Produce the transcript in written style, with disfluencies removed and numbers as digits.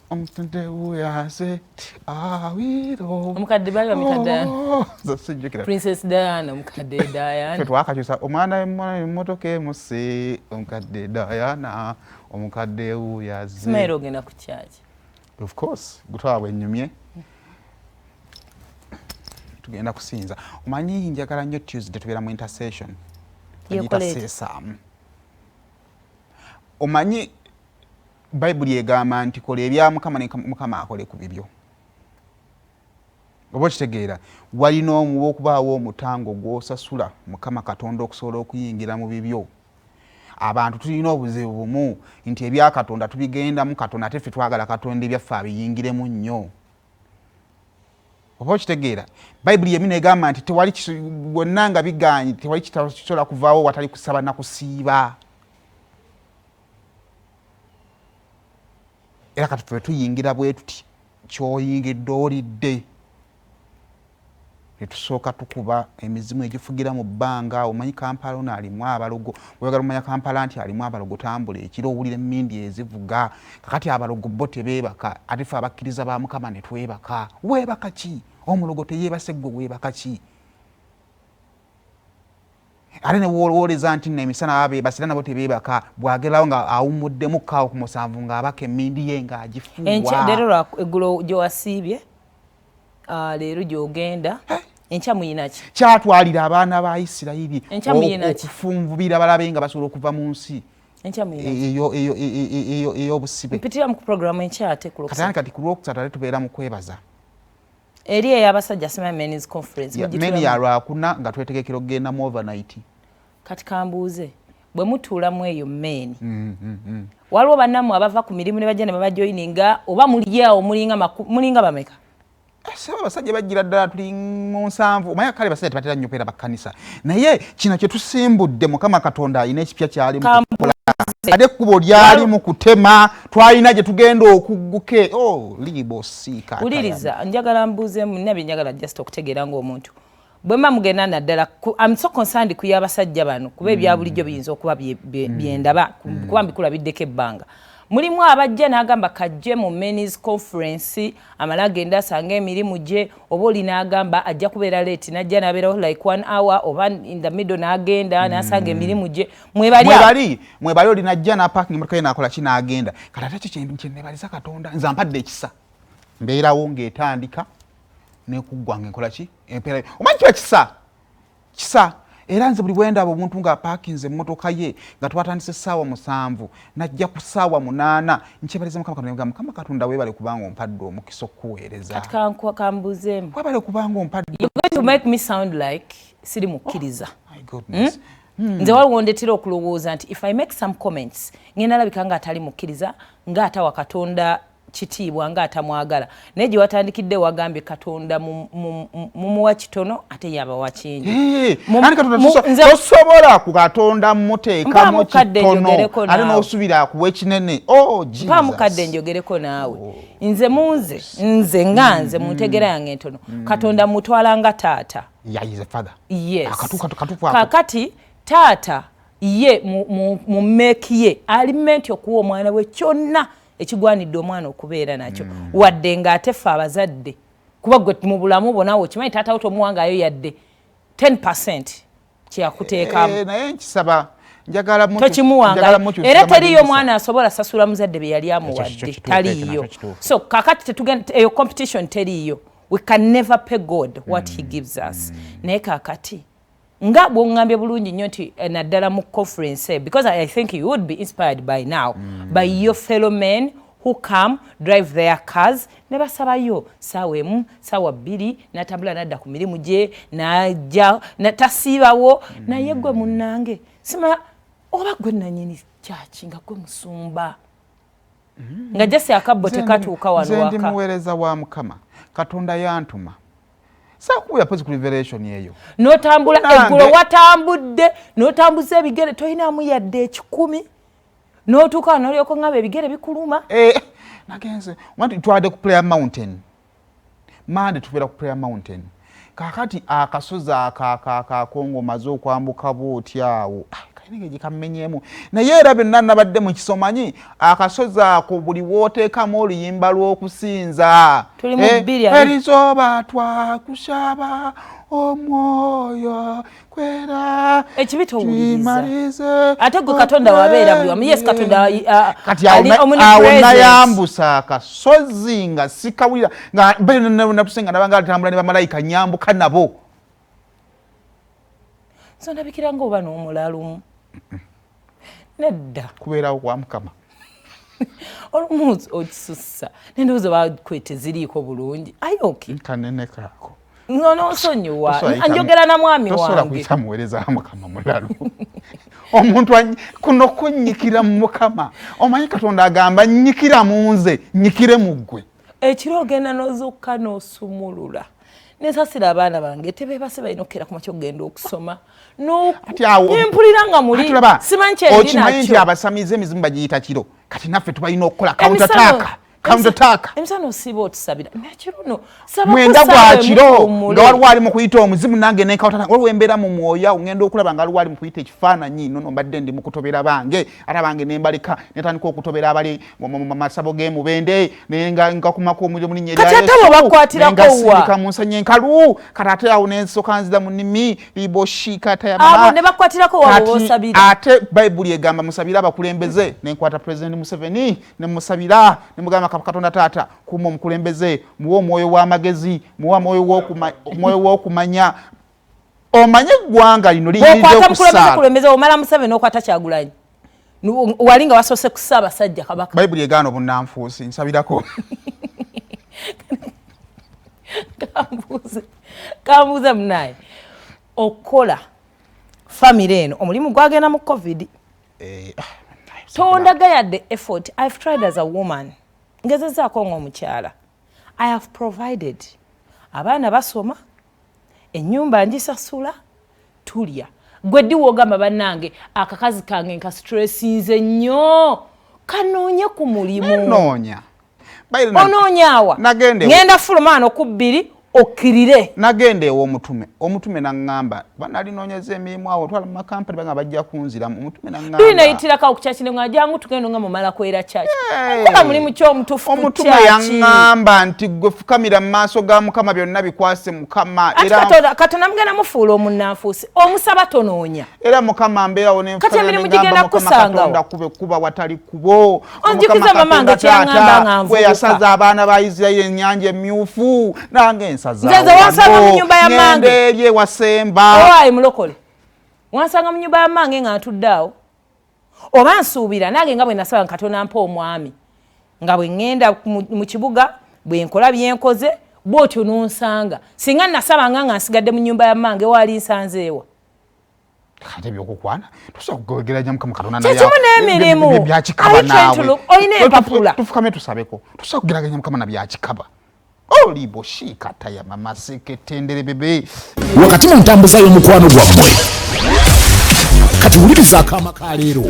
omukadde uyase awiro omukadde bali bamita Princess Diana omukadde Diana twakakyusa omwana emmotoka emuse omukadde Diana omukadde uyase simairo ogenda ku kyaki of course gutwabwe ennyumye tugenda kusinza omanyi njagala nnyo Tuesday tubeera mu intercession seesaamu omanyi Bayibuli egamba nti kola ebya Mukama ne Mukama akole ku bibyo oba kitegeera walina omuba okubaawo omutango gw'osasula Mukama Katonda okusobola okuyingira mu bibyo abantu tulina obuzibu bumu nti ebya Katonda tubigendamu Katonda ate ffe twagala Katonda ebyaffe abiyingiremu nnyo oba kitegeera Bayibuli yemina egamba nti tewali wonna nga biganye tewali kisobola kuvaawo watali kusaba na kusiiba era kati ffe tuyingira bwe tuti kyoyingidde olidde ne tusooka tukuba emizimu egifugira mu bbanga omanyi Kampala ono alimu abalogo oyagala omanya Kampala nti alimu abalogo tambula ekiro owulira emmindi ezivuga kakati abalogo bo tebeebaka ate ffe abakkiriza ba Mukama ne twebaka weebaka ki omulogo teyeebase ggwe weebaka ki ate ne woolowoleza nti emisana abeebasira nabo tebeebaka bwagerawo nga awumuddemu kaawo ku musanvu ng'abaka emmindi ye ng'agifuuwa leero eggulo gy'owasiibye leero gy'ogenda enkya muyina ki kyatwalira abaana ba Isirayiri okufunvubira balabe nga basobola okuva mu nsi ey'obusibe mpitira mu programu enkya ate kati ku lwokusatu ate tubeera mu kwebaza eri ey'abasajja sima men's conference meni ya lwakuna nga twetegekera okugenda mu overnight kati kambuuze bwe mutuulamu eyo meni waliwo bannammwe abava ku mirimu ne bajja ne babajoyininga oba muliawo mulinga bameka saba abasajja bajjira ddala tuli mu 7 omanya kale basajja tebatera nnyo kubeera bakkanisa naye kino kye tusimbudde Mukama Katonda alina ekipya kyali mukukola ate ekkubo lyali mu kutema twalina gye tugenda okugguke libo siika uliriza njagala mbuuzeemu nabye njagala just okutegeera ng'omuntu bwe mba mugenda naddala I'm so concerned ku y'abasajja bano kuba ebya bulijjo biyinza okuba byendaba kuba mbikulabiddeko ebbanga mulimu abajja n'agamba kajje mu men's conference amala agenda asanga emirimu gye oba oli n'agamba ajja kubeera late najja n'abeeraho like 1 hour oba in the middle n'agenda n'asanga emirimu gye mwebali oli najja n'aparking motoka ye n'akola ki n'agenda kati ate kye neebaliza Katonda nze ampadde ekisa mbeerawo ng'etandika n'ekuggwanga enkola ki empeera omanyi kiba kisa era nze buli bwendaba omuntu nga parkinze emmotoka ye nga twatandise essaawa 7 najja ku ssaawa 8 nkyebaliza Mukama Katonda weebale kubanga ompadde omukisa okuweereza kati kambuuzeemu weebale kubanga ompadde you're going to make me sound like siri mukkiriza nze waliwo ndetera okulowooza nti if I make some comments ngenda labika nga atali mukkiriza nga atawa Katonda kitiibwa nga atamwagala naye gye watandikidde wagambye Katonda mumuwa kitono ate yabawa kingi tosobola ku Katonda muteekamu kitono ate n'osubira kuwa ekinene mpa mukadde njogereko naawe nze nze muntegera yange entono Katonda mutwala nga taata yes kakati taata ye mu meeki ye alimenti okuwa omwana we kyonna ekigwanidde omwana okubeera nakyo wadde ng'ate ffe abazadde kuba gwe mu bulamu bonna okimanyi taata wo tomuwangayo yadde 10% kyeyakuteekamu naye nkisaba njagala tokimuwangayo era teriyo omwana asobola sasula muzadde be yali amuwadde taliiyo so kakati eyo competition teriiyo we can never pay God what he gives us naye kakati nga bwongambye bulungi nnyo nti naddala mu conference because I think you would be inspired by now by your fellow men who come drive their cars ne basabayo saawa 1 saawa 2 natambula nadda ku mirimu gye najja natasiibawo naye gwe munnange sima oba gwe nanyini kyaki nga gwe musumba nga jase akabbo tekatuuka wano waka nze ndi muweereza wa Mukama Katonda yantuma sakuya pozi ku revelation yeyo notambula eggulo watambudde notambuza ebigere toyinamu yadde 10 notuuka n'olyoko ngaba ebigere bikuluma nagenze wanti twade ku Prayer Mountain mande tubeera ku Prayer Mountain kakati akasozi akakongoma zo kwambuka bwoti awo nenge gikamenyemu naye era byonna nabadde mu kisomanyi akasozi ako buli wooteekamu oluyimba lw'okusinza erizooba twakushaba omwoyo kwera ekibitowuliriza ate gwe Katonda wabeera buli wamu yes Katonda kati awo nayambusa akasozi nga sikawulira nga nakusenga nabanga alitambula ne bamalayika nyambuka nabo so ndabikira ng'oba n'omulalumu nedda kubeerawo kwa Mukama olumu okisussa n'endowooza bakwete ziriiko bulungi ayoki kanene kaako nosonyiwa njogera na mwami wange tosobola kuyita muweereza wa Mukama mulalu omuntu kuno kunnyikira mu Mukama omanyi Katonda agamba nnyikira mu nze nnyikire mu ggwe ekiro ogenda n'ozukka n'osumulula nesasira abaana bange tebeebase balina okukeera ku makya okugenda okusoma nempulira nga muli simanyi kyendi nakyo okimanyi nti abasamize emizimu bagiyita kiro kati naffe tubalina okukola countertaka emisana osiiba otusabira nakirono mwenda gwa kiro nga waliwo ali mu kuyita omuzimu nange nenkawutana waliwo embeera mu mwoyo ongenda okulaba nga waliwo ali mu kuyita ekifaananyi nono mbadde ndi mu kutobera bange ate abange nembaleka netandika okutobera abali mu masabo g'emubende nengakumako omuliro mu linnya kati ate abo bakwatirako wa mu nsanya enkalu kati ate awo nensoka nzida mu nnimi liboshikata ya abo ne bakwatirako wabo bosabira ate bayibuli egamba musabira abakulembeze nenkwata President Museveni ne musabira ne mugamba Katonda taata kuma omukulembeze muwe omwoyo w'amagezi muwe omwoyo w'okumanya omanye eggwanga lino liyinza okukulembeze omala Museveni n'okwata Kyagulanyi wali nga wasoose ku Ssaabasajja Kabaka bayibuli egaana obunnanfuusi nsabirako kambuuze munaye okukola famire eno omulimu gwagenda mu COVID tondagayadde effort I've tried as a woman ngezezaako ng'omukyala I have provided abaana basoma ennyumba ngisasula tulya gwe ddi wogamba bannange akakazi kange nka stressinze nnyo kanoonya ku mulimu onoonyaawa ngenda fulumaano ku bbiri okirire nagende omutume nangamba banalinoonyeza emirimu awo twala mu makampani banga bajja kunzira omutume nangamba tuyinayitira kawo kukyakine nga jangu tugenda nga mumala kwera kyaki kola mulimu ky'omutuufu omutume yangamba nti gwe fukamira mu maaso ga Mukama byonna bikwase Mukama era Katonda mugenda mufuula omunnanfuusi omusaba tonoonya era Mukama mbeerawo kati emirimu gigenda kusangawo kuba watali kubo onjikiza mamange kyangamba nga nvubuka yasaza abaana ba Isirayiri ennyanja emyufu nange nze wansanga mu nyumba ya mange ngendebye wasemba owaayi mulokole wansanga mu nyumba ya mange nga ntudde awo oba nsuubira nange nga bwe nasaba Katonda mpa omwami nga bwe ŋŋenda mu kibuga bwe nkola byenkoze bw'otyo n'onsanga singa nasabanga nga nsigadde mu nyumba ya mange waali nsanzeewa kati byokukwana tusobola kugerageza Mukama Katonda naye kyekimu n'emirimu byakikaba naawe olina empapula tufukame tusabeko tusobola kugerageza Mukama na byakikaba oliboshikata ya mama seketendere bebe wakati mu ntambuza y'omukwano gwammwe kati wuliriza akaama ka leero